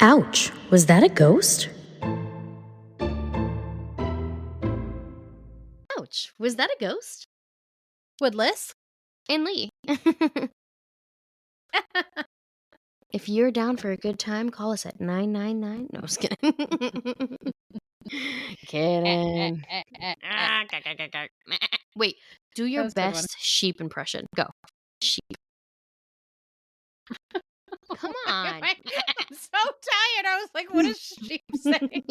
Ouch, was that a ghost? Ouch, was that a ghost? With Liss and Lee. If you're down for a good time, call us at 999. No, I was kidding. Kidding. Wait, do your was a good one. best sheep impression. Go. Sheep. Come on. I'm so tired. I was like, what does sheep say? Do it.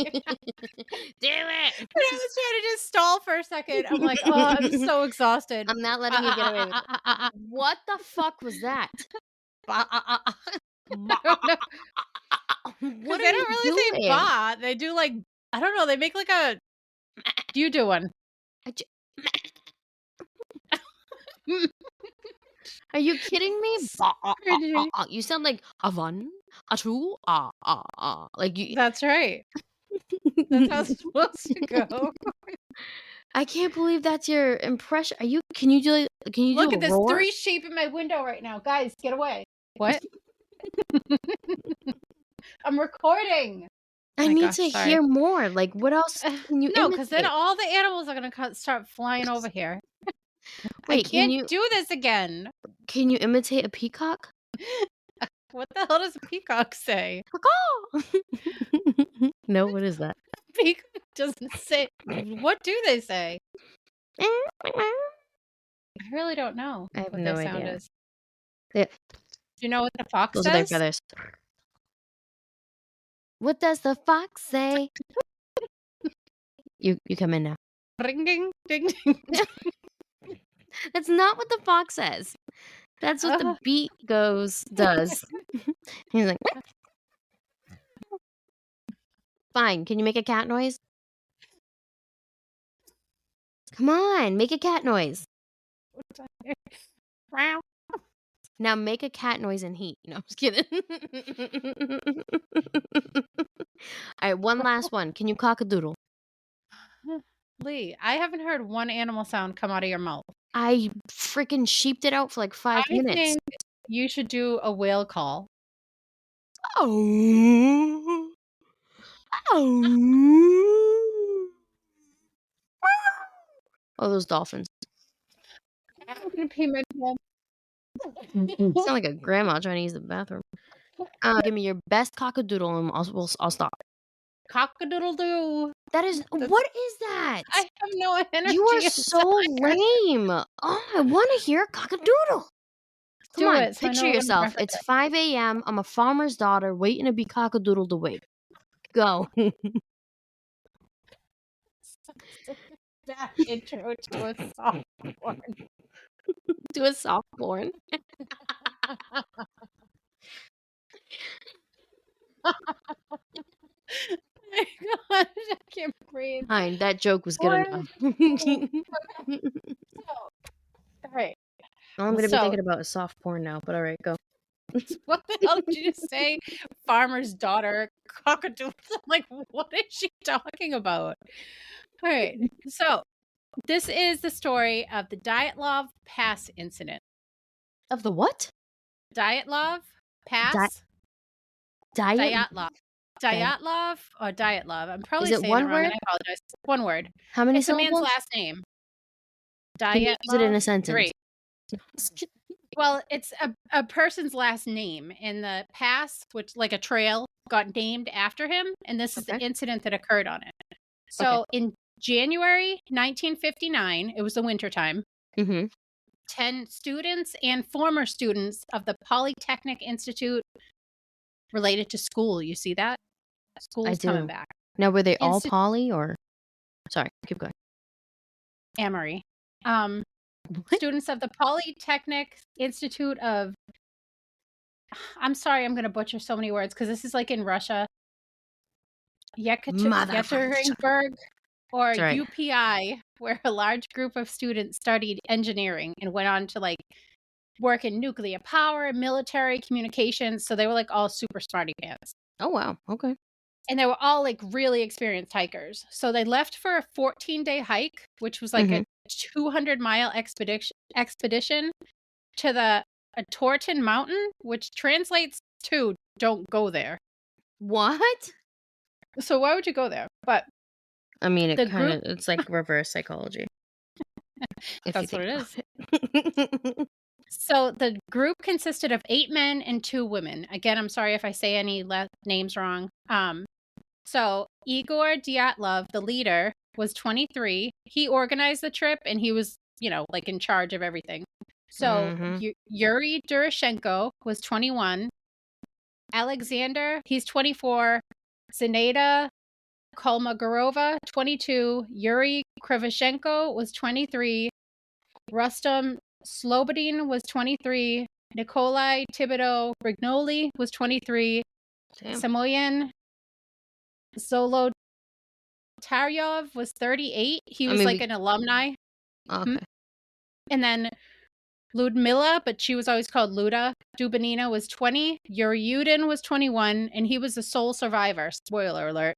But I was trying to just stall for a second. I'm like, oh, I'm so exhausted. I'm not letting you get away with it. What the fuck was that? I don't know. What They are don't you really say doing? ba. They do like, I don't know. They make like a. You do one. Are you kidding me? Cringy. You sound like a one, a two, like you. That's right. That's how it's supposed to go. I can't believe that's your impression. Are you? Can you do? Can you Look do at a this roar? 3 sheep in my window right now, guys. Get away! What? I'm recording. I My need gosh, to sorry. hear more. Like, what else can you? No, because then imitate? all the animals are gonna start flying over here. Wait, I can't do this again. Can you imitate a peacock? What the hell does a peacock say? No, what is that? Peacock doesn't say. What do they say? I really don't know I have what no their sound idea. is. Yeah. Do you know what the fox Those are their says? feathers. What does the fox say? You come in now. Ring ding ding ding. That's not what the fox says. That's what the beat does. He's like, fine. Can you make a cat noise? Come on, make a cat noise. Now make a cat noise in heat. No, I'm just kidding. All right, one last one. Can you cock a doodle? Lee, I haven't heard one animal sound come out of your mouth. I freaking sheeped it out for like 5 minutes. I think you should do a whale call. Oh. Oh. Oh, those dolphins. I'm gonna pee my pants. You sound like a grandma trying to use the bathroom. Give me your best cockadoodle and I'll stop. Cock-a-doodle-doo. That is what is that? I have no energy. You are so lame. Oh, I want to hear cockadoodle. Come on, so picture yourself. It's 5 a.m. I'm a farmer's daughter waiting to be cockadoodled away. Go. That intro to a soft porn. Do a soft porn. My gosh, I can't breathe. Fine, that joke was good enough. All right. I'm going to be thinking about a soft porn now, but all right, go. What the hell did you just say? Farmer's daughter, cockadoodle. I'm like, what is she talking about? All right. So, this is the story of the Dyatlov Pass incident. Of the what? Dyatlov Pass? Dyatlov. Dyatlov or Dyatlov. I'm probably saying it wrong, and I apologize. One word. How many syllables? It's a man's last name. Dyatlov. Can you use it in a sentence? 3. Well, it's a person's last name, and the pass, which like a trail, got named after him, and this is the incident that occurred on it. So in January 1959, it was the wintertime. 10 students and former students of the Polytechnic Institute related to school. You see that? School is coming back. Now, were they all poly or? Sorry, keep going. Amory. Students of the Polytechnic Institute of. I'm sorry, I'm going to butcher so many words because this is like in Russia. Yekaterinburg or UPI, where a large group of students studied engineering and went on to like work in nuclear power, military communications. So they were like all super smarty pants. Oh, wow. Okay. And they were all like really experienced hikers. So they left for a 14-day hike, which was like a 200-mile expedition to the Torton Mountain, which translates to "don't go there." What? So why would you go there? But I mean, the group, it's like reverse psychology. If you that's what think it about is. it. So the group consisted of 8 men and 2 women. Again, I'm sorry if I say any names wrong. So Igor Dyatlov, the leader, was 23. He organized the trip and he was, like in charge of everything. So Yuri Durashenko was 21. Alexander, he's 24. Zenaida Kolmogorova, 22. Yuri Krivoshenko was 23. Rustam Slobodin was 23. Nikolai Thibodeau Brignoli was 23. Damn. Samoyan Zolotaryov was 38. He was an alumni. Okay. And then Ludmila, but she was always called Luda Dubanina, was 20. Yuryudin was 21, and he was the sole survivor. Spoiler alert.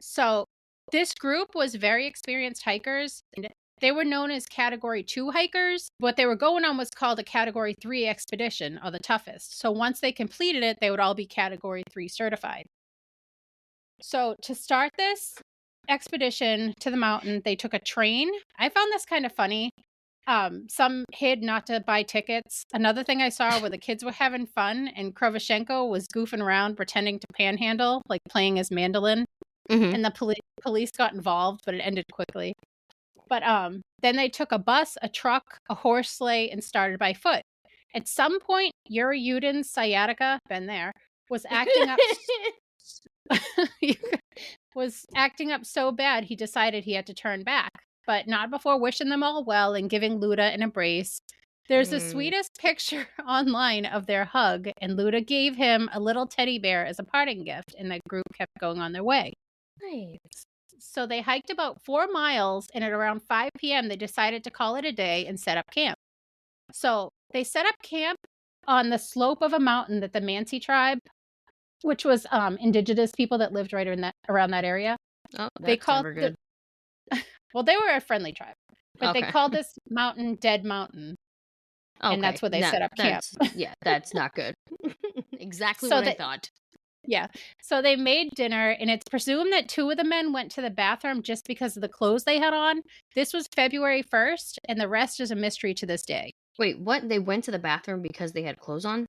So this group was very experienced hikers. And they were known as Category 2 hikers. What they were going on was called a Category 3 expedition, or the toughest. So once they completed it, they would all be Category 3 certified. So to start this expedition to the mountain, they took a train. I found this kind of funny. Some hid not to buy tickets. Another thing I saw where the kids were having fun and Krovoshenko was goofing around pretending to panhandle, like playing his mandolin. And the police got involved, but it ended quickly. But then they took a bus, a truck, a horse sleigh, and started by foot. At some point, Yuri Yudin's sciatica, been there, was acting up so bad he decided he had to turn back, but not before wishing them all well and giving Luda an embrace. There's the sweetest picture online of their hug, and Luda gave him a little teddy bear as a parting gift, and the group kept going on their way. Nice. So they hiked about 4 miles, and at around 5 p.m., they decided to call it a day and set up camp. So they set up camp on the slope of a mountain that the Mansi tribe, which was indigenous people that lived right around that area. Oh, they that's called never good. Well, they were a friendly tribe, but they Okay. called this mountain Dead Mountain, and that's where they set up camp. Yeah, that's not good. Exactly So what I thought. Yeah. So they made dinner, and it's presumed that 2 of the men went to the bathroom just because of the clothes they had on. This was February 1st, and the rest is a mystery to this day. Wait, what? They went to the bathroom because they had clothes on?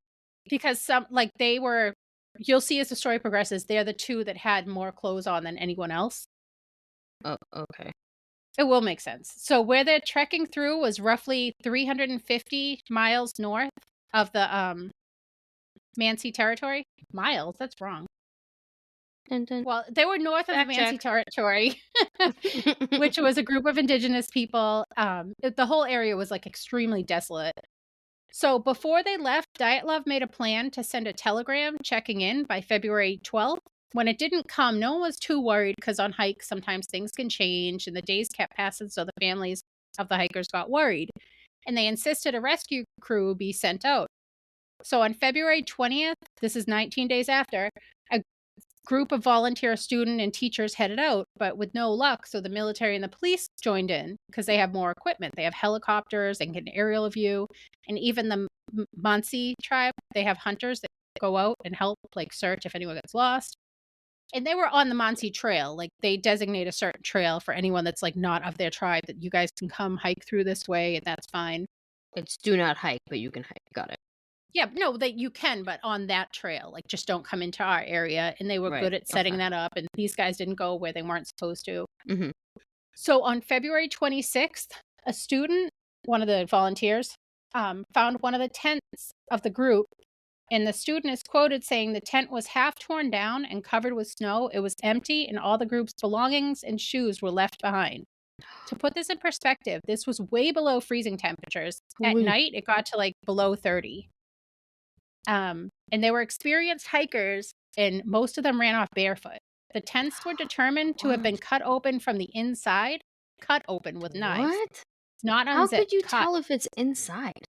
Because you'll see as the story progresses, they're the 2 that had more clothes on than anyone else. Oh, okay. It will make sense. So where they're trekking through was roughly 350 miles north of the Mansi territory. Miles? That's wrong. Well, they were north of the Mansi territory, which was a group of indigenous people. The whole area was extremely desolate. So before they left, Dyatlov made a plan to send a telegram checking in by February 12th. When it didn't come, no one was too worried because on hikes, sometimes things can change and the days kept passing, so the families of the hikers got worried. And they insisted a rescue crew be sent out. So on February 20th, this is 19 days after, a group of volunteer student and teachers headed out, but with no luck, so the military and the police joined in because they have more equipment. They have helicopters and get an aerial view, and even the Mansi tribe, they have hunters that go out and help search if anyone gets lost. And they were on the Mansi Trail. They designate a certain trail for anyone that's not of their tribe, that you guys can come hike through this way, and that's fine. It's do not hike, but you can hike. Got it. Yeah, no, that you can, but on that trail, just don't come into our area. And they were good at setting that up. And these guys didn't go where they weren't supposed to. So on February 26th, a student, one of the volunteers, found one of the tents of the group. And the student is quoted saying the tent was half torn down and covered with snow. It was empty, and all the group's belongings and shoes were left behind. To put this in perspective, this was way below freezing temperatures. At night, it got to below 30. And they were experienced hikers, and most of them ran off barefoot. The tents were determined to have been cut open from the inside, cut open with knives. What? Not unzipped. How could you tell if it's inside?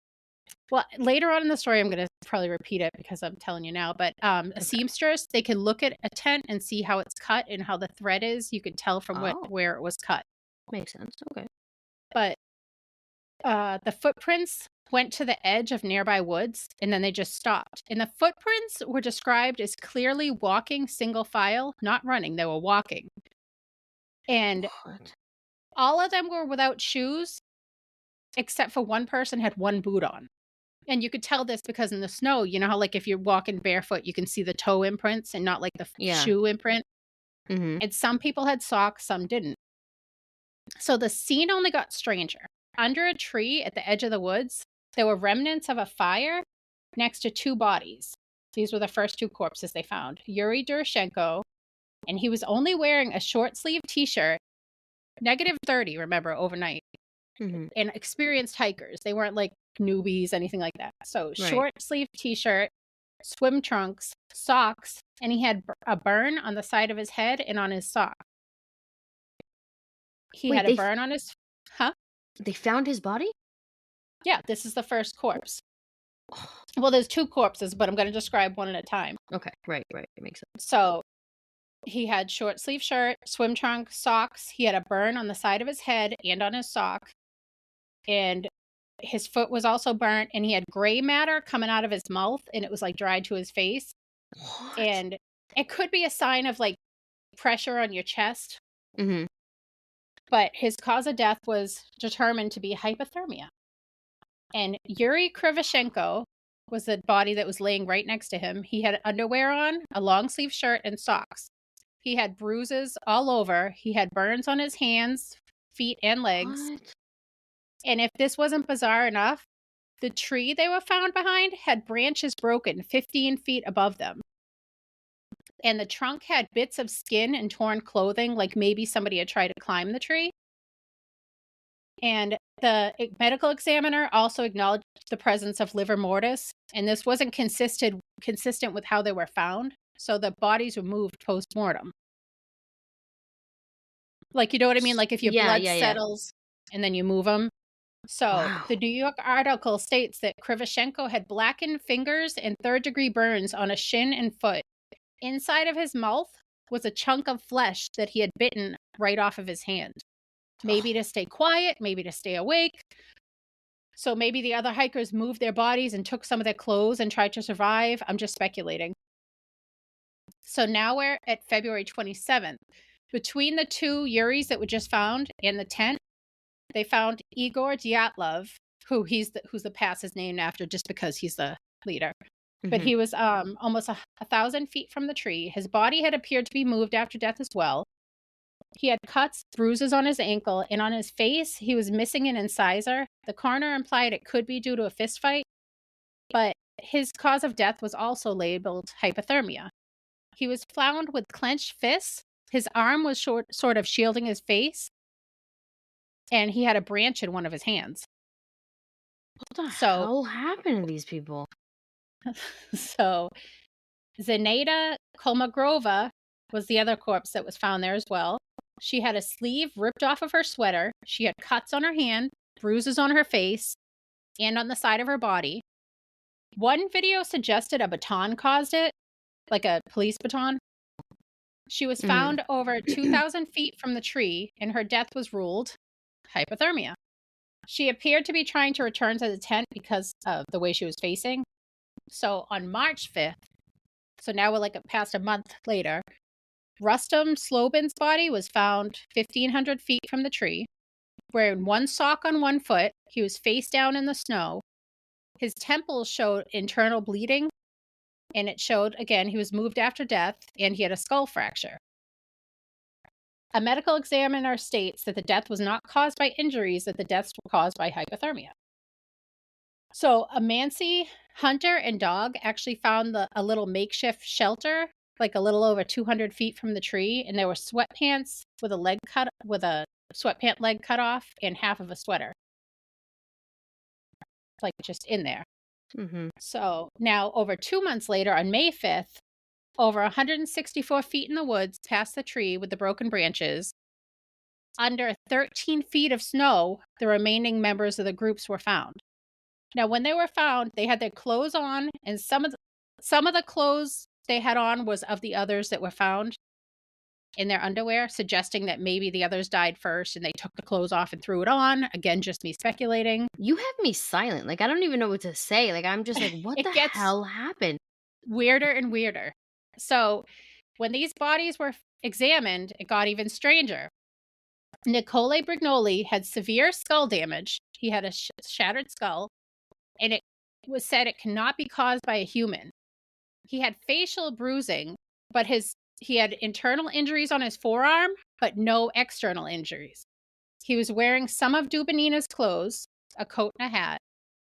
Well, later on in the story, I'm going to probably repeat it because I'm telling you now, but a seamstress, they can look at a tent and see how it's cut and how the thread is. You can tell from where it was cut. Makes sense. Okay. But the footprints went to the edge of nearby woods, and then they just stopped. And the footprints were described as clearly walking single file, not running, they were walking. And What? all of them were without shoes, except for one person had one boot on. And you could tell this because in the snow, you know how, like, if you're walking barefoot, you can see the toe imprints and not, like, the Yeah. shoe imprint? Mm-hmm. And some people had socks, some didn't. So the scene only got stranger. Under a tree at the edge of the woods, there were remnants of a fire next to two bodies. These were the first two corpses they found. Yuri Durashenko, and he was only wearing a short-sleeved T-shirt, -30, remember, overnight, Mm-hmm. and experienced hikers. They weren't like newbies, anything like that. So short-sleeved T-shirt, swim trunks, socks, and he had a burn on the side of his head and on his sock. He Wait, had a burn on his... Huh? They found his body? Yeah, this is the first corpse. Well, there's two corpses, but I'm going to describe one at a time. Okay, right. It makes sense. So he had short sleeve shirt, swim trunk, socks. He had a burn on the side of his head and on his sock. And his foot was also burnt, and he had gray matter coming out of his mouth, and it was like dried to his face. What? And it could be a sign of like pressure on your chest. Mm-hmm. But his cause of death was determined to be hypothermia. And Yuri Krivoshenko was the body that was laying right next to him. He had underwear on, a long sleeve shirt, and socks. He had bruises all over. He had burns on his hands, feet, and legs. What? And if this wasn't bizarre enough, the tree they were found behind had branches broken 15 feet above them. And the trunk had bits of skin and torn clothing, like maybe somebody had tried to climb the tree. And the medical examiner also acknowledged the presence of livor mortis, and this wasn't consistent with how they were found. So the bodies were moved post-mortem. Like, you know what I mean? Like if your blood settles and then you move them. So the New York article states that Krivoshenko had blackened fingers and third-degree burns on a shin and foot. Inside of his mouth was a chunk of flesh that he had bitten right off of his hand. Maybe to stay quiet, maybe to stay awake. So maybe the other hikers moved their bodies and took some of their clothes and tried to survive. I'm just speculating. So now we're at February 27th. Between the two Yuris that were just found in the tent, they found Igor Dyatlov, who's the pass is named after just because he's the leader. Mm-hmm. But he was almost 1,000 feet from the tree. His body had appeared to be moved after death as well. He had cuts, bruises on his ankle, and on his face, he was missing an incisor. The coroner implied it could be due to a fist fight, but his cause of death was also labeled hypothermia. He was found with clenched fists. His arm was sort of shielding his face, and he had a branch in one of his hands. What the hell happened to these people? So, Zenaida Kolmogrova was the other corpse that was found there as well. She had a sleeve ripped off of her sweater. She had cuts on her hand, bruises on her face, and on the side of her body. One video suggested a baton caused it, like a police baton. She was found over 2,000 feet from the tree, and her death was ruled hypothermia. She appeared to be trying to return to the tent because of the way she was facing. So on March 5th, so now we're like past a month later, Rustam Slobin's body was found 1,500 feet from the tree, wearing one sock on one foot. He was face down in the snow. His temples showed internal bleeding, and it showed, again, he was moved after death, and he had a skull fracture. A medical examiner states that the death was not caused by injuries, that the deaths were caused by hypothermia. So a Mansi hunter and dog actually found a little makeshift shelter, like a little over 200 feet from the tree, and there were sweatpants with a sweatpant leg cut off and half of a sweater, like just in there. Mm-hmm. So now over 2 months later, on May 5th, over 164 feet in the woods past the tree with the broken branches, under 13 feet of snow, the remaining members of the groups were found. Now, when they were found, they had their clothes on, and some of the clothes they had on was of the others that were found. in their underwear, suggesting that maybe the others died first and they took the clothes off and threw it on. Again, just me speculating. You have me silent. Like, I don't even know what to say. Like, I'm just like, what It the gets hell happened? weirder and weirder. So when these bodies were examined, it got even stranger. Nicole Brignoli had severe skull damage. He had a shattered skull, and it was said it cannot be caused by a human. He had facial bruising, but he had internal injuries on his forearm, but no external injuries. He was wearing some of Dubinina's clothes, a coat and a hat.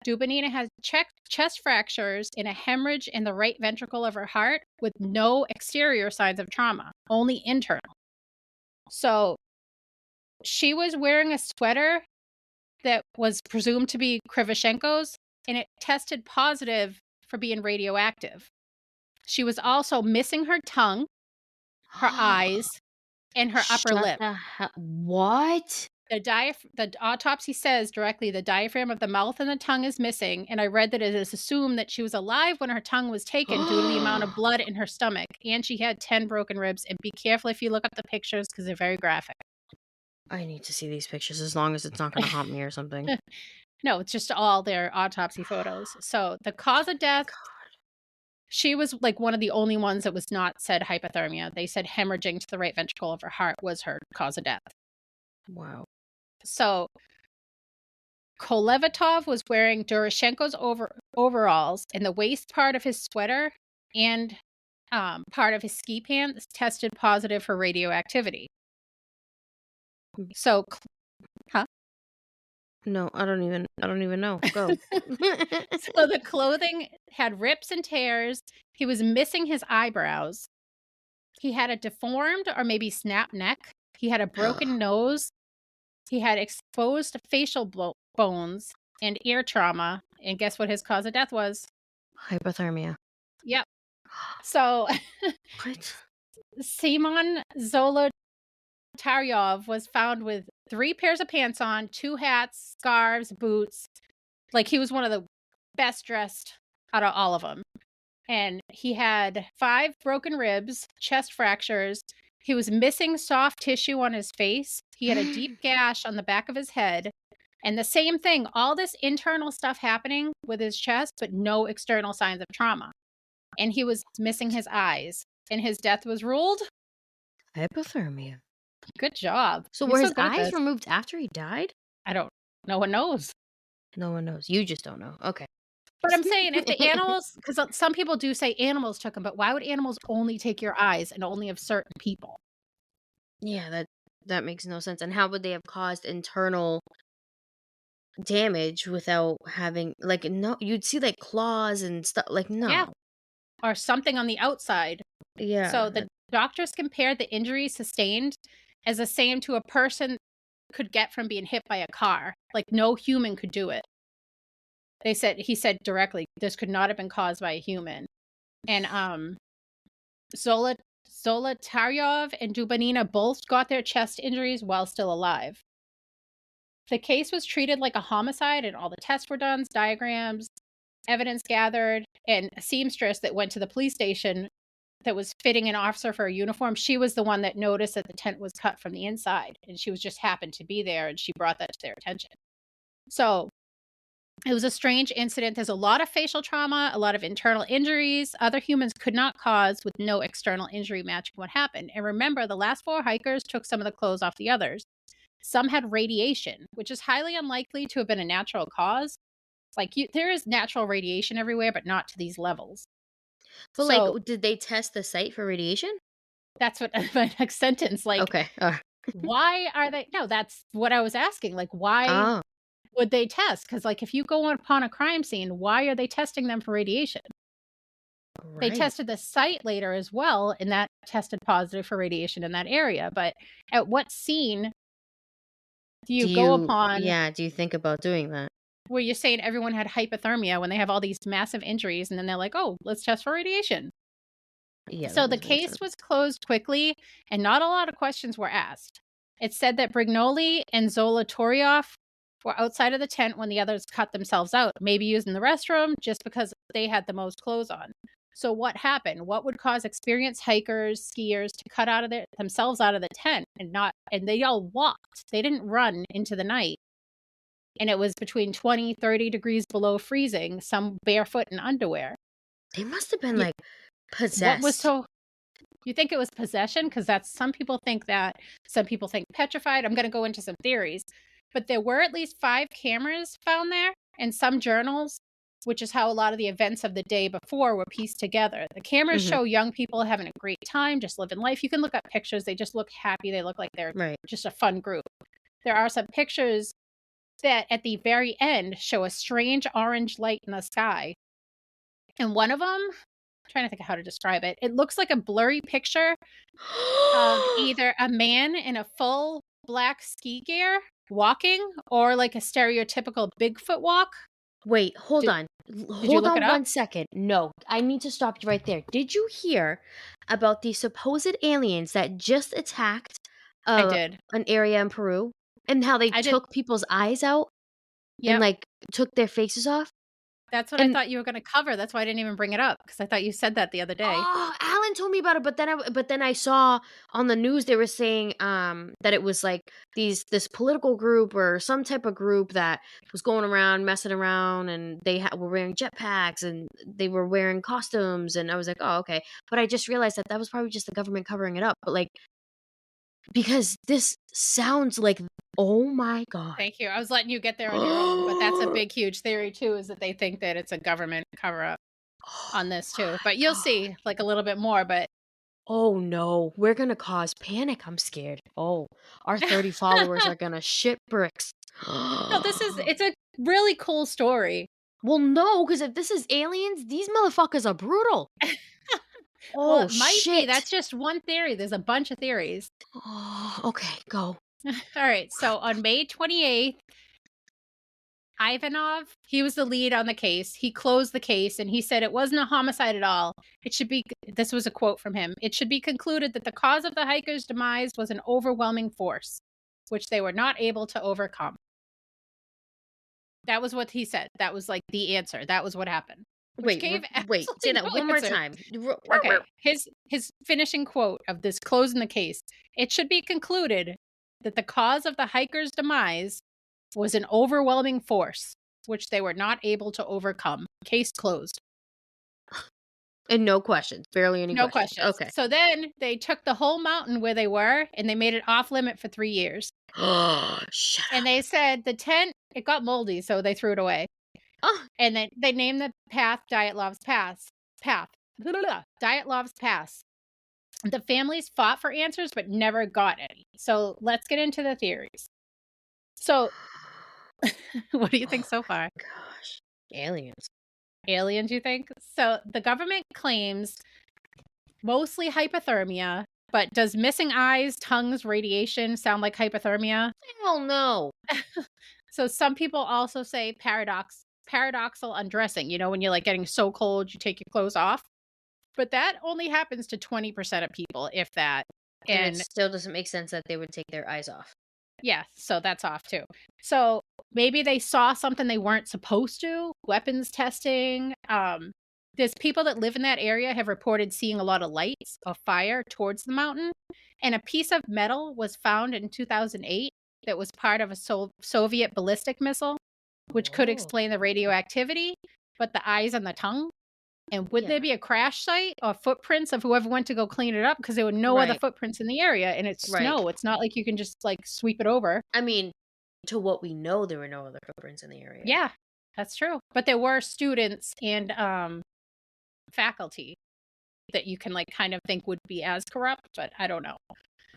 Dubinina has chest fractures and a hemorrhage in the right ventricle of her heart with no exterior signs of trauma, only internal. So she was wearing a sweater that was presumed to be Krivoshenko's, and it tested positive for being radioactive. She was also missing her tongue, her eyes, and her upper lip. What? The autopsy says directly the diaphragm of the mouth and the tongue is missing, and I read that it is assumed that she was alive when her tongue was taken due to the amount of blood in her stomach, and she had 10 broken ribs. And be careful if you look up the pictures because they're very graphic. I need to see these pictures as long as it's not going to haunt me or something. No, it's just all their autopsy photos. So the cause of death, she was like one of the only ones that was not said hypothermia. They said hemorrhaging to the right ventricle of her heart was her cause of death. Wow. So Kolevatov was wearing Doroshenko's overalls, and the waist part of his sweater and part of his ski pants tested positive for radioactivity. So, No, I don't even know. Go. So the clothing had rips and tears. He was missing his eyebrows. He had a deformed or maybe snapped neck. He had a broken nose. He had exposed facial bones and ear trauma. And guess what his cause of death was? Hypothermia. Yep. So What? Simon Zolotaryov was found with 3 pairs of pants on, 2 hats, scarves, boots. Like, he was one of the best dressed out of all of them. And he had 5 broken ribs, chest fractures. He was missing soft tissue on his face. He had a deep gash on the back of his head. And the same thing, all this internal stuff happening with his chest, but no external signs of trauma. And he was missing his eyes. And his death was ruled Hypothermia. good job. So You're were so his good at eyes this. removed after he died? I don't. No one knows. No one knows. You just don't know. Okay. But I'm saying if the animals, because some people do say animals took them, but why would animals only take your eyes and only of certain people? Yeah, that makes no sense. And how would they have caused internal damage without having no? You'd see like claws and stuff. Like no. Yeah. Or something on the outside. Yeah. So the doctors compared the injuries sustained as the same to a person could get from being hit by a car. Like no human could do it. He said directly, this could not have been caused by a human. And Zolotaryov and Dubinina both got their chest injuries while still alive. The case was treated like a homicide, and all the tests were done, diagrams, evidence gathered, and a seamstress that went to the police station that was fitting an officer for a uniform, she was the one that noticed that the tent was cut from the inside, and she was just happened to be there, and she brought that to their attention. So it was a strange incident. There's a lot of facial trauma, a lot of internal injuries other humans could not cause with no external injury matching what happened. And remember, the last 4 hikers took some of the clothes off the others. Some had radiation, which is highly unlikely to have been a natural cause. Like there is natural radiation everywhere, but not to these levels. But So- like, did they test the site for radiation? That's what my next sentence. Like, Okay. why are they? No, that's what I was asking. Like, why Oh. would they test? Because like, if you go upon a crime scene, why are they testing them for radiation? They Right. tested the site later as well, and that tested positive for radiation in that area. But at what scene do you go upon? Yeah. Do you think about doing that? Where you're saying everyone had hypothermia when they have all these massive injuries, and then they're like, oh, let's test for radiation. Yeah. So that the doesn't make case sense. was closed quickly, and not a lot of questions were asked. It said that Brignoli and Zolotaryov were outside of the tent when the others cut themselves out, maybe using the restroom just because they had the most clothes on. So what happened? What would cause experienced hikers, skiers to cut themselves out of the tent and they all walked. They didn't run into the night. And it was between 20, 30 degrees below freezing, some barefoot in underwear. They must have been You- like What was possessed. so You think it was possession? Because some people think that, some people think petrified. I'm going to go into some theories. But there were at least 5 cameras found there and some journals, which is how a lot of the events of the day before were pieced together. The cameras Mhm. show young people having a great time, just living life. You can look up pictures. They just look happy. They look like they're Right. just a fun group. There are some pictures that at the very end show a strange orange light in the sky. And one of them, I'm trying to think of how to describe it. It looks like a blurry picture of either a man in a full black ski gear walking or like a stereotypical Bigfoot walk. Wait, hold Did, on. did you Hold look it on up? 1 second. No, I need to stop you right there. Did you hear about the supposed aliens that just attacked I did. an area in Peru and how they I did. took people's eyes out and Yep. like took their faces off? That's what I And thought you were going to cover. That's why I didn't even bring it up because I thought you said that the other day. oh, Alan told me about it, but then I saw on the news they were saying that it was like this political group or some type of group that was going around messing around, and they were wearing jetpacks and they were wearing costumes, and I was like, oh, okay. But I just realized that was probably just the government covering it up. But like, because this sounds like, oh my god. Thank you. I was letting you get there on your own, but that's a big, huge theory too, is that they think that it's a government cover up on this too. But you'll see like a little bit more. But Oh no, we're gonna cause panic. I'm scared. Oh, our 30 followers are gonna shit bricks. no, it's a really cool story. Well, no, because if this is aliens, these motherfuckers are brutal. Well, Oh it might be. shit. That's just one theory. There's a bunch of theories. Oh, okay, go. All right. So on May 28th, Ivanov, he was the lead on the case. He closed the case and he said it wasn't a homicide at all. This was a quote from him. It should be concluded that the cause of the hiker's demise was an overwhelming force, which they were not able to overcome. That was what he said. That was like the answer. That was what happened. Which gave Wait, say absolutely that no one more answer. time. Okay. His finishing quote of this closing the case. It should be concluded that the cause of the hiker's demise was an overwhelming force, which they were not able to overcome. Case closed. And no questions. Barely any No questions. questions. Okay. So then they took the whole mountain where they were and they made it off limit for 3 years. Oh, shut up. And they said the tent, it got moldy, so they threw it away. Oh, And then they named the path Dyatlov's Pass. Dyatlov's Pass. The families fought for answers but never got any. So let's get into the theories. So, what do you think so far? gosh. Aliens. Aliens, you think? So the government claims mostly hypothermia, but does missing eyes, tongues, radiation sound like hypothermia? Hell no. So some people also say paradoxal undressing, when you're like getting so cold you take your clothes off. But that only happens to 20% of people, if that. And it still doesn't make sense that they would take their eyes off. Yeah, so that's off too. So maybe they saw something they weren't supposed to, weapons testing. There's people that live in that area have reported seeing a lot of lights of fire towards the mountain. And a piece of metal was found in 2008 that was part of a Soviet ballistic missile, which could explain the radioactivity, but the eyes and the tongue. And would there be a crash site or footprints of whoever went to go clean it up? Because there were no other footprints in the area, and it's snow. It's not like you can just like sweep it over. I mean, to what we know, there were no other footprints in the area. Yeah, that's true. But there were students and faculty that you can like kind of think would be as corrupt, but I don't know.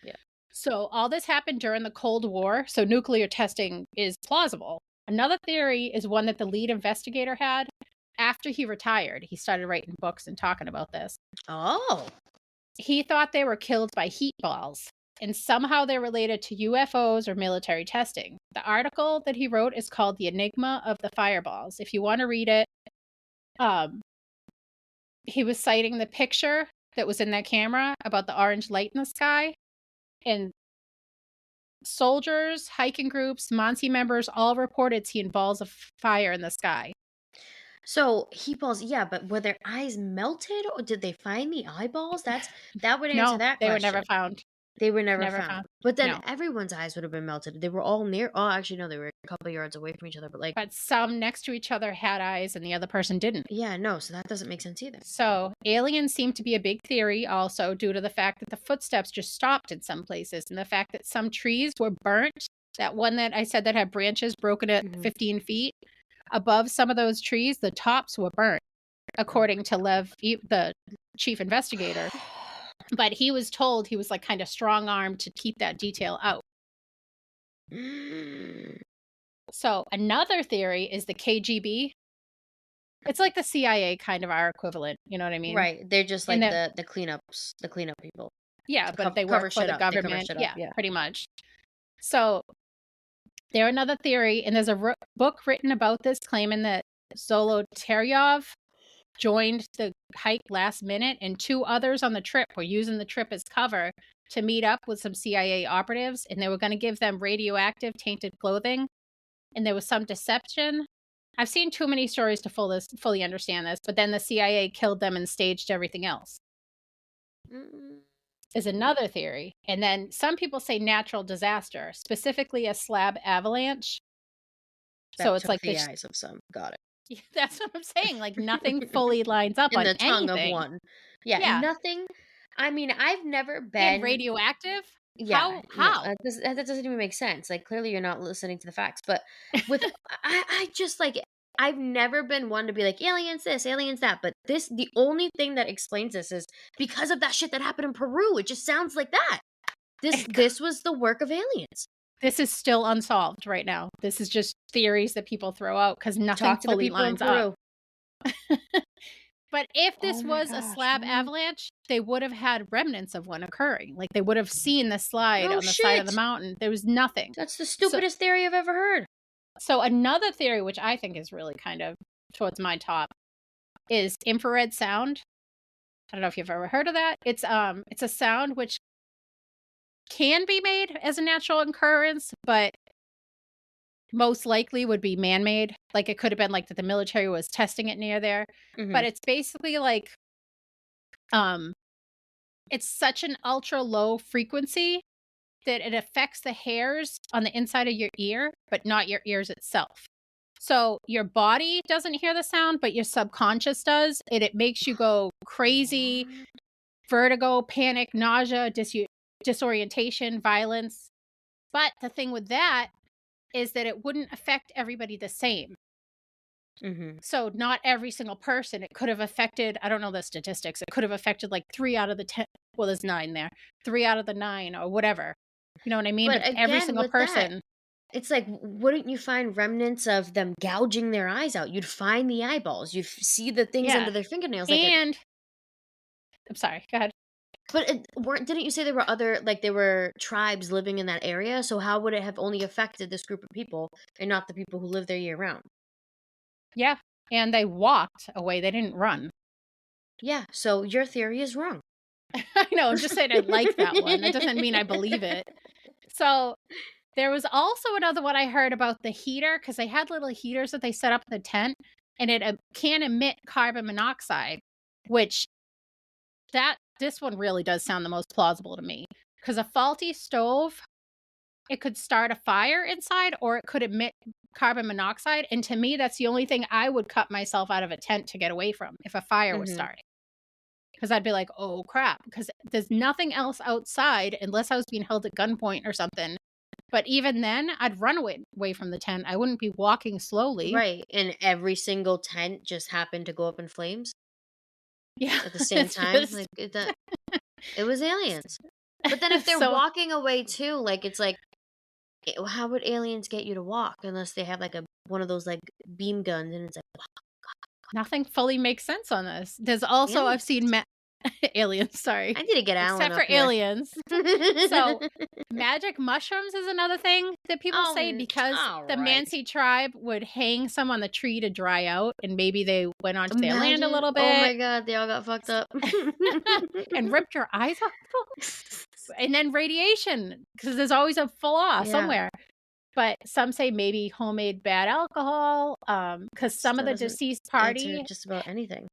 Yeah. So all this happened during the Cold War, so nuclear testing is plausible. Another theory is one that the lead investigator had. After he retired, he started writing books and talking about this. Oh. He thought they were killed by heat balls, and somehow they're related to UFOs or military testing. The article that he wrote is called The Enigma of the Fireballs. If you want to read it, he was citing the picture that was in that camera about the orange light in the sky. And soldiers, hiking groups, Monty members all reported seeing balls of fire in the sky. So he falls, yeah, but were their eyes melted or did they find the eyeballs? That would answer No, that they were question. never found. They were never Never found. found. But then No. everyone's eyes would have been melted. They were all near. Oh, actually, no, they were a couple yards away from each other. But like, But some next to each other had eyes and the other person didn't. yeah, no. So that doesn't make sense either. So aliens seem to be a big theory also due to the fact that the footsteps just stopped in some places and the fact that some trees were burnt. That one that I said that had branches broken at 15 feet. Above some of those trees, the tops were burnt, according to Lev, the chief investigator. But he was told he was like kind of strong-armed to keep that detail out. So another theory is the KGB. It's like the CIA kind of our equivalent. You know what I mean? Right. They're just like the cleanup people. Yeah, but they work for the government. Yeah, pretty much. So they're another theory, and there's a book written about this claiming that Zolotaryov joined the hike last minute, and 2 others on the trip were using the trip as cover to meet up with some CIA operatives, and they were going to give them radioactive tainted clothing, and there was some deception. I've seen too many stories to fully understand this, but then the CIA killed them and staged everything else. Is another theory. And then some people say natural disaster, specifically a slab avalanche. That so it's took like the eyes of some. Got it. That's what I'm saying. Like nothing fully lines up In on the tongue anything. of one. Yeah, nothing. I mean, I've never been And radioactive. Yeah, How? No, that doesn't even make sense. Like clearly you're not listening to the facts. But with I just like I've never been one to be like aliens this, aliens that. But the only thing that explains this is because of that shit that happened in Peru. It just sounds like that. This was the work of aliens. This is still unsolved right now. This is just theories that people throw out because nothing fully lines up. But if this was a slab avalanche, they would have had remnants of one occurring. Like they would have seen the slide on the side of the mountain. There was nothing. That's the stupidest theory I've ever heard. So another theory, which I think is really kind of towards my top, is infrared sound. I don't know if you've ever heard of that. It's a sound which can be made as a natural occurrence, but most likely would be man-made. Like it could have been like that the military was testing it near there. But it's basically like it's such an ultra low frequency that it affects the hairs on the inside of your ear, but not your ears itself. So your body doesn't hear the sound, but your subconscious does, and it makes you go crazy, vertigo, panic, nausea, disorientation, violence. But the thing with that is that it wouldn't affect everybody the same. So not every single person. It could have affected, I don't know the statistics, it could have affected like 3 out of the 10. Well, there's 9 there. 3 out of the 9 or whatever. You know what I mean? But again, every single person. It's like, wouldn't you find remnants of them gouging their eyes out? You'd find the eyeballs. You'd see the things under their fingernails. I'm sorry, go ahead. But didn't you say there were there were tribes living in that area? So how would it have only affected this group of people and not the people who live there year round? Yeah, and they walked away. They didn't run. Yeah, so your theory is wrong. I know, I'm just saying I like that one. That doesn't mean I believe it. So there was also another one I heard about the heater, because they had little heaters that they set up in the tent, and it can emit carbon monoxide, which this one really does sound the most plausible to me. Because a faulty stove, it could start a fire inside, or it could emit carbon monoxide. And to me, that's the only thing I would cut myself out of a tent to get away from if a fire was starting. Because I'd be like, oh crap, because there's nothing else outside unless I was being held at gunpoint or something. But even then, I'd run away from the tent. I wouldn't be walking slowly. Right, and every single tent just happened to go up in flames? Yeah. At the same time? Like, it was aliens. But then if they're walking away too, like, it's like, how would aliens get you to walk unless they have like one of those like beam guns and it's like nothing fully makes sense on this. There's also I've seen aliens, sorry. I need to get Alan except for here. aliens. So magic mushrooms is another thing that people say, because the Mansi tribe would hang some on the tree to dry out, and maybe they went onto their land a little bit. Oh my god, they all got fucked up. And ripped your eyes out. And then radiation, because there's always a flaw somewhere. But some say maybe homemade bad alcohol, because some of Still the doesn't deceased answer party, just about anything.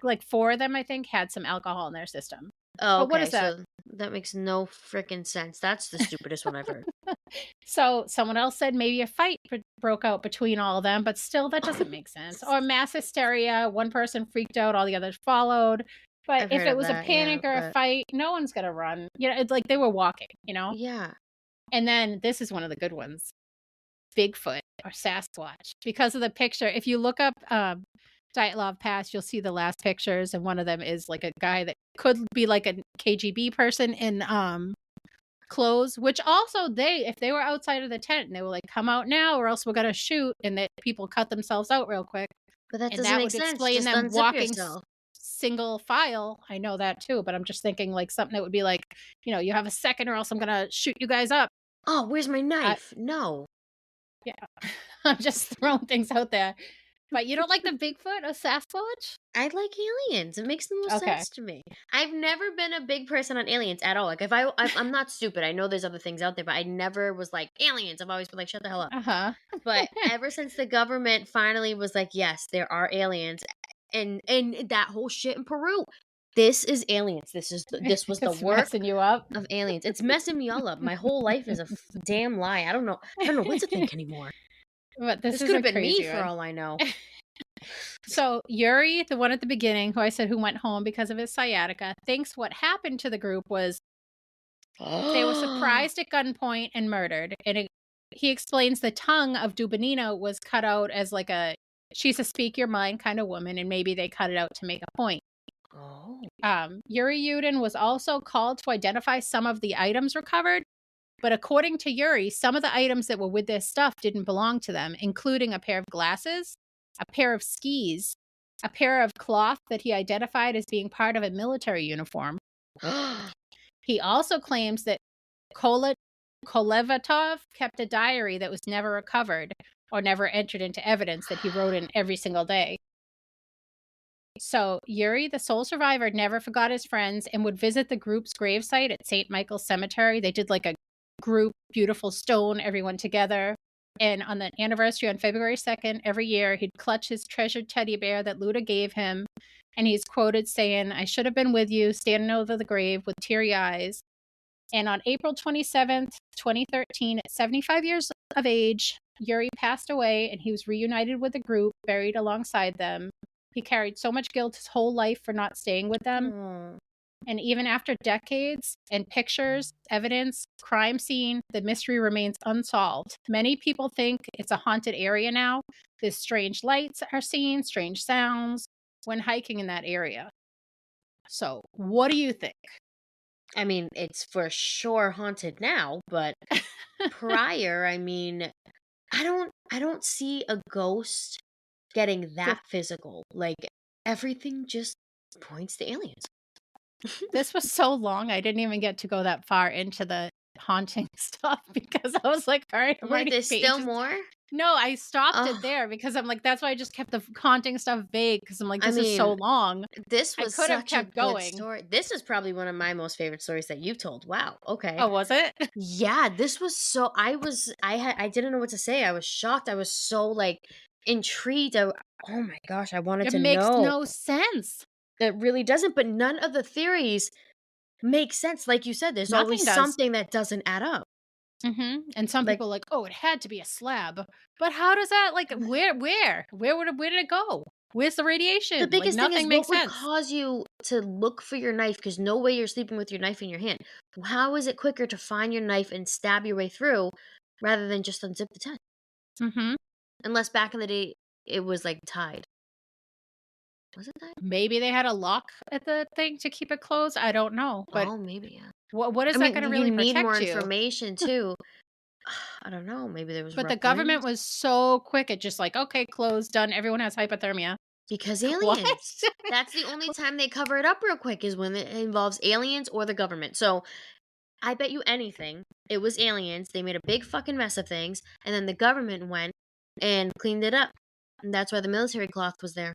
like 4 of them, I think, had some alcohol in their system. Oh, But what okay, is that? so that makes no freaking sense. That's the stupidest one I've heard. So someone else said maybe a fight broke out between all of them, but still that doesn't make sense. Or mass hysteria, one person freaked out, all the others followed. But I've if heard it of was a that, yeah, panic or a but fight, no one's gonna run. It's like they were walking, yeah. And then this is one of the good ones. Bigfoot or Sasquatch. Because of the picture, if you look up Dyatlov Pass, you'll see the last pictures, and one of them is like a guy that could be like a KGB person in clothes, which also if they were outside of the tent and they were like, come out now or else we're gonna shoot, and that people cut themselves out real quick, But that and doesn't that make would sense. explain Just them unzip walking yourself. single file. I know that too, but I'm just thinking like something that would be like, you have a second or else I'm gonna shoot you guys up. Oh, where's my knife? No. Yeah. I'm just throwing things out there. But you don't like the Bigfoot or Sasquatch? I like aliens. It makes the most Okay. sense to me. I've never been a big person on aliens at all. Like, I'm not stupid. I know there's other things out there, but I never was like aliens. I've always been like, shut the hell up. Uh-huh. But ever since the government finally was like, yes, there are aliens, and that whole shit in Peru, this is aliens. This was the It's work messing you up. of aliens. It's messing me all up. My whole life is a damn lie. I don't know what to think anymore. But this This is could a have been me crazy for one. all I know. So Yuri, the one at the beginning, who I said who went home because of his sciatica, thinks what happened to the group was they were surprised at gunpoint and murdered. And he explains the tongue of Dubonina was cut out as like she's a speak your mind kind of woman, and maybe they cut it out to make a point. Oh. Yuri Yudin was also called to identify some of the items recovered, but according to Yuri, some of the items that were with their stuff didn't belong to them, including a pair of glasses, a pair of skis, a pair of cloth that he identified as being part of a military uniform. He also claims that Kolevatov kept a diary that was never recovered or never entered into evidence that he wrote in every single day. So Yuri, the sole survivor, never forgot his friends and would visit the group's gravesite at St. Michael's Cemetery. They did like a group, beautiful stone, everyone together. And on the anniversary on February 2nd, every year, he'd clutch his treasured teddy bear that Luda gave him. And he's quoted saying, "I should have been with you, standing over the grave with teary eyes." And on April 27th, 2013, at 75 years of age, Yuri passed away and he was reunited with the group, buried alongside them. He carried so much guilt his whole life for not staying with them. Oh. And even after decades and pictures, evidence, crime scene, the mystery remains unsolved. Many people think it's a haunted area now. There's strange lights are seen, strange sounds when hiking in that area. So, what do you think? I mean, it's for sure haunted now, but prior, I mean, I don't see a ghost getting that physical. Like, everything just points to aliens. This was so long, I didn't even get to go that far into the haunting stuff because I was like, all right, I'm Wait, writing there's still pages. more? No, I stopped Ugh. it there because I'm like, that's why I just kept the haunting stuff vague because I'm like, I this is so mean, long. This I was could have such a kept good going. story. This is probably one of my most favorite stories that you've told. Wow. Okay. Oh, was it? Yeah, this was so I didn't know what to say. I was shocked. I was so like intrigued. Oh my gosh, I wanted It to makes know. no sense. It really doesn't, but none of the theories make sense. Like you said, there's Nothing always does. something that doesn't add up. And some Like people are like, oh, it had to be a slab. But how does that, like, where did it go? Where's the radiation? the Like, biggest thing is nothing what makes would sense. cause you to look for your knife because no way you're sleeping with your knife in your hand. How is it quicker to find your knife and stab your way through rather than just unzip the tent? Mm-hmm. Unless back in the day it was like tied. Was it tied? Maybe they had a lock at the thing to keep it closed. I don't know. But Oh, maybe, yeah. what is I that mean, going to you really need more protect you? information too. I don't know. Maybe there was But the rough government winds. was so quick at just like, okay, closed, done. Everyone has hypothermia. Because What? aliens. That's the only time they cover it up real quick is when it involves aliens or the government. So I bet you anything it was aliens. They made a big fucking mess of things, and then the government went and cleaned it up. And that's why the military cloth was there.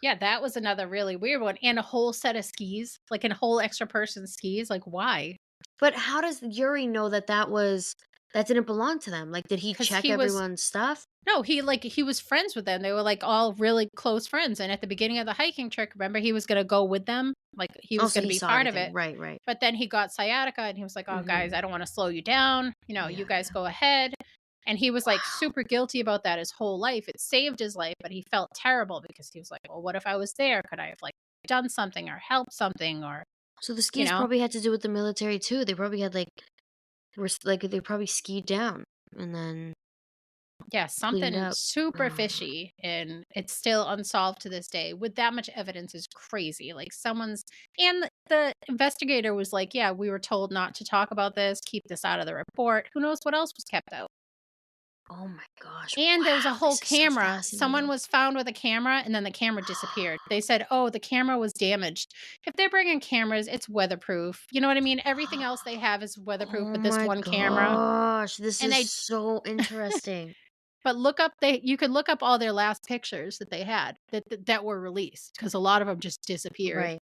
Yeah, that was another really weird one. And a whole set of skis, like a whole extra person skis. Like, why? But how does Yuri know that that was That didn't belong to them. Like, did he because check he was everyone's stuff? no, he was friends with them. They were like all really close friends. And at the beginning of the hiking trip, remember he was going to go with them, like he Oh, was so going to he be saw part of everything. it. Right, right. But then he got sciatica, and he was like, "Oh, guys, I don't want to slow you down. You Yeah, guys yeah. go ahead." And he was like Wow. super guilty about that his whole life. It saved his life, but he felt terrible because he was like, "Well, what if I was there? Could I have like done something or helped something or So the you skis know?" probably had to do with the military too. They probably had like they probably skied down and then Yeah, cleaned something up. super Oh, fishy, and it's still unsolved to this day. With that much evidence is crazy. Like someone's and the investigator was like, "Yeah, we were told not to talk about this, keep this out of the report." Who knows what else was kept out? oh my gosh. And there was a Wow, whole this is so camera. Someone fascinating. was found with a camera, and then the camera disappeared. They said, "Oh, the camera was damaged." If they're bringing cameras, it's weatherproof. You know what I mean? Everything else they have is weatherproof, Oh but this my one camera, gosh, this and is they so interesting. but look up they you could look up all their last pictures that they had that were released because a lot of them just disappeared. Right.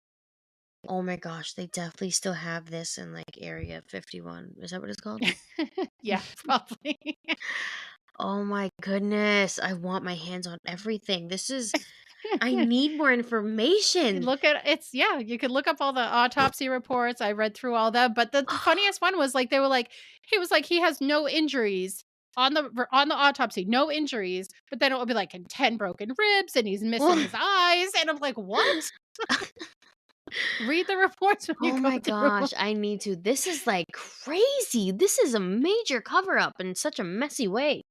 Oh my gosh, they definitely still have this in like Area 51. Is that what it's called? Yeah, probably. Oh my goodness. I want my hands on everything. I need more You information. look at it's yeah, you could look up all the autopsy reports. I read through all that, but the funniest one was like they were like he was like he has no injuries on the autopsy, no injuries, but then it would be like 10 broken ribs and he's missing his eyes and I'm like, "What?" Read the reports when you Oh go my through 'em. gosh, I need to. This is like crazy. This is a major cover up in such a messy way.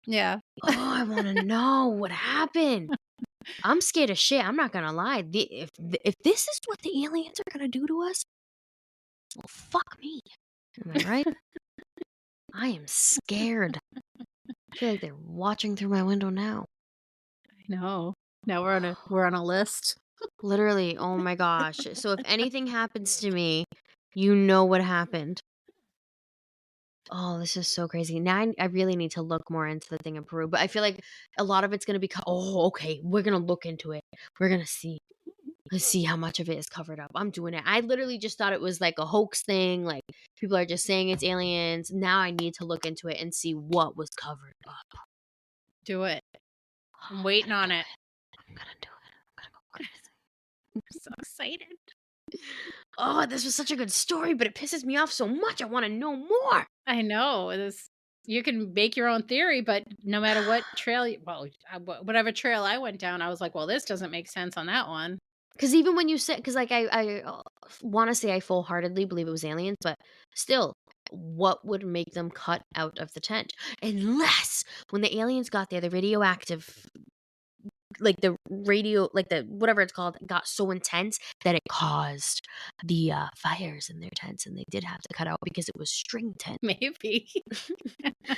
Yeah. Oh, I want to know what happened. I'm scared of shit. I'm not gonna lie. If this is what the aliens are gonna do to us, well, fuck me. Am I right? I am scared. I feel like they're watching through my window now. No. Now we're on a list. Literally. Oh my gosh. So if anything happens to me, you know what happened. Oh, this is so crazy. Now I really need to look more into the thing in Peru, but I feel like a lot of it's gonna be. Oh, okay. We're gonna look into it. We're gonna see. Let's see how much of it is covered up. I'm doing it. I literally just thought it was like a hoax thing. Like people are just saying it's aliens. Now I need to look into it and see what was covered up. Do it. Oh, I'm I'm waiting gonna on do it. it. I'm gonna do it. I'm gonna go crazy. I'm so excited. Oh, this was such a good story, but it pisses me off so much. I want to know more. I know. You can make your own theory, but no matter what trail, whatever trail I went down, I was like, well, this doesn't make sense on that one. Because even when you said, because like I want to say I full heartedly believe it was aliens, but still, what would make them cut out of the tent? Unless when the aliens got there, the radioactive, like the radio, like the whatever it's called, got so intense that it caused the fires in their tents, and they did have to cut out because it was string tent. Maybe.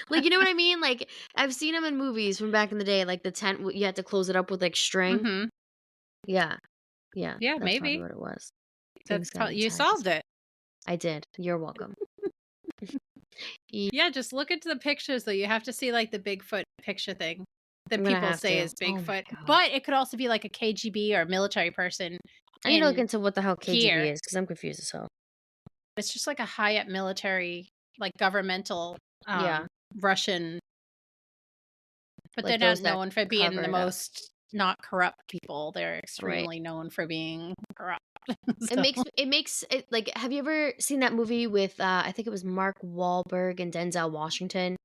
Like, you know what I mean? Like, I've seen them in movies from back in the day. Like the tent, you had to close it up with like string. Hmm. Yeah, yeah, Yeah, that's probably maybe. what it was. Things got You intense. solved it. I did. You're welcome. Yeah, just look into the pictures though. You have to see like the Bigfoot picture thing that I'm gonna people have say to. is Oh my Bigfoot. gosh. But it could also be like a KGB or a military person I need to look in into what the hell KGB gear. is because I'm confused as hell. It's just like a high up military, like governmental Yeah, Russian, but they're like not those that known for being cover the it up, most not corrupt people. They're right? extremely known for being corrupt. It So, makes it like. Have you ever seen that movie with I think it was Mark Wahlberg and Denzel Washington?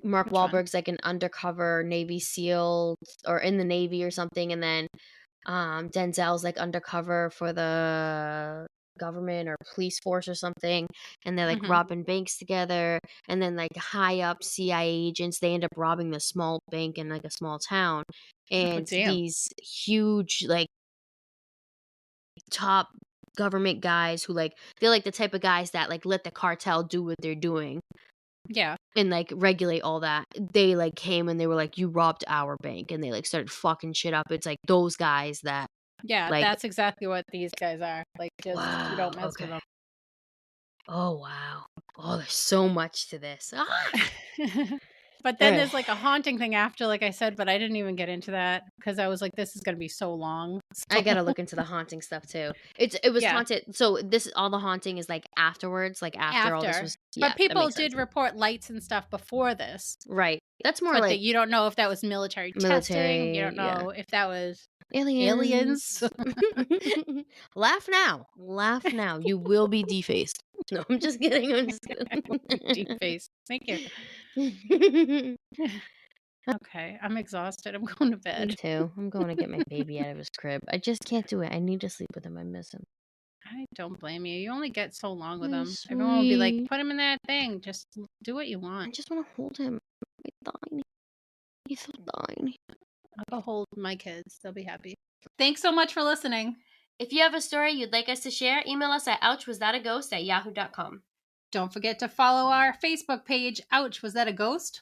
Mark which one? Wahlberg's like an undercover Navy SEAL or in the Navy or something, and then Denzel's like undercover for the government or police force or something, and they're like Hmm. robbing banks together, and then like high up CIA agents they end up robbing the small bank in like a small town, Oh, and damn. these huge like top government guys who like they're like the type of guys that like let the cartel do what they're doing Yeah. and like regulate all that. They like came and they were like, you robbed our bank, and they like started fucking shit up. It's like those guys that Yeah, like, that's exactly what these guys are. Like, just you wow, don't mess with okay. Oh wow. Oh, there's so much to this. Ah! them. But then there's like a haunting thing after, like I said, but I didn't even get into that because I was like, this is going to be so long. I gotta look into the haunting stuff too. It was Yeah. haunted. So all the haunting is like afterwards, like after all this was. Yeah, but people that makes did sense. report lights and stuff before this. Right. That's more But like you don't know if that was military testing. You don't know if that was aliens. Laugh now. Laugh now. You will be defaced. No, I'm just kidding. I'm just kidding. Deep face. Thank you. Okay, I'm exhausted. I'm going to Me bed. too. I'm going to get my baby out of his crib. I just can't do it. I need to sleep with him. I miss him. I don't blame you. You only get so long with My him. Everyone will be like, sweet. put him in that thing. Just do what you I want. just want to hold him. He's tiny. He's so tiny. I'll go hold my kids. They'll be happy. Thanks so much for listening. If you have a story you'd like us to share, email us at ouchwasthataghost@yahoo.com. Don't forget to follow our Facebook page, Ouch, Was That a Ghost?